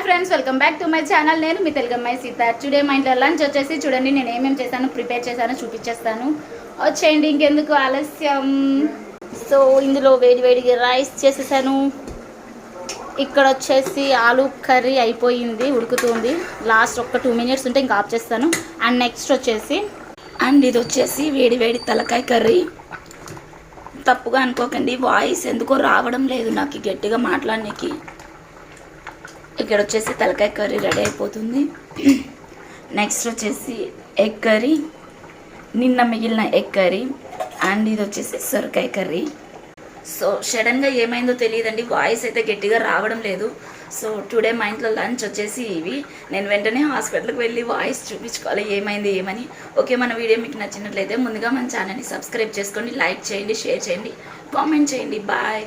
Hi friends, welcome back to my channel. నేను మీ తెలుగు అమ్మాయి Sita. Today మా ఇంట్లో లంచ్ వచ్చేసి చూడండి, నేను ఏమేమి చేశాను, ప్రిపేర్ చేశాను చూపించేస్తాను. వచ్చేయండి, ఇంకెందుకు ఆలస్యం. సో ఇందులో వేడివేడిగా రైస్ చేసేసాను. ఇక్కడ వచ్చేసి ఆలూ కర్రీ అయిపోయింది, ఉడుకుతుంది. లాస్ట్ ఒక 2 minutes ఉంటే ఇంకా ఆఫ్ చేస్తాను. అండ్ నెక్స్ట్ వచ్చేసి ఇది వచ్చేసి వేడివేడి తలకాయ కర్రీ. తప్పుగా అనుకోకండి, వాయిస్ ఎందుకో రావడం లేదు నాకు గట్టిగా మాట్లాడడానికి. ఇక్కడ వచ్చేసి తలకాయ కర్రీ రెడీ అయిపోతుంది. నెక్స్ట్ వచ్చేసి ఎగ్ కర్రీ, నిన్న మిగిలిన ఎగ్ కర్రీ. అండ్ ఇది వచ్చేసి సొరకాయ కర్రీ. సో సడన్గా ఏమైందో తెలియదండి, వాయిస్ అయితే గట్టిగా రావడం లేదు. సో టుడే మా ఇంట్లో లంచ్ వచ్చేసి ఇవి. నేను వెంటనే హాస్పిటల్కి వెళ్ళి వాయిస్ చూపించుకోవాలి ఏమైంది ఏమని. ఓకే, మన వీడియో మీకు నచ్చినట్లయితే ముందుగా మన ఛానల్ని సబ్స్క్రైబ్ చేసుకోండి, లైక్ చేయండి, షేర్ చేయండి, కామెంట్ చేయండి. బాయ్.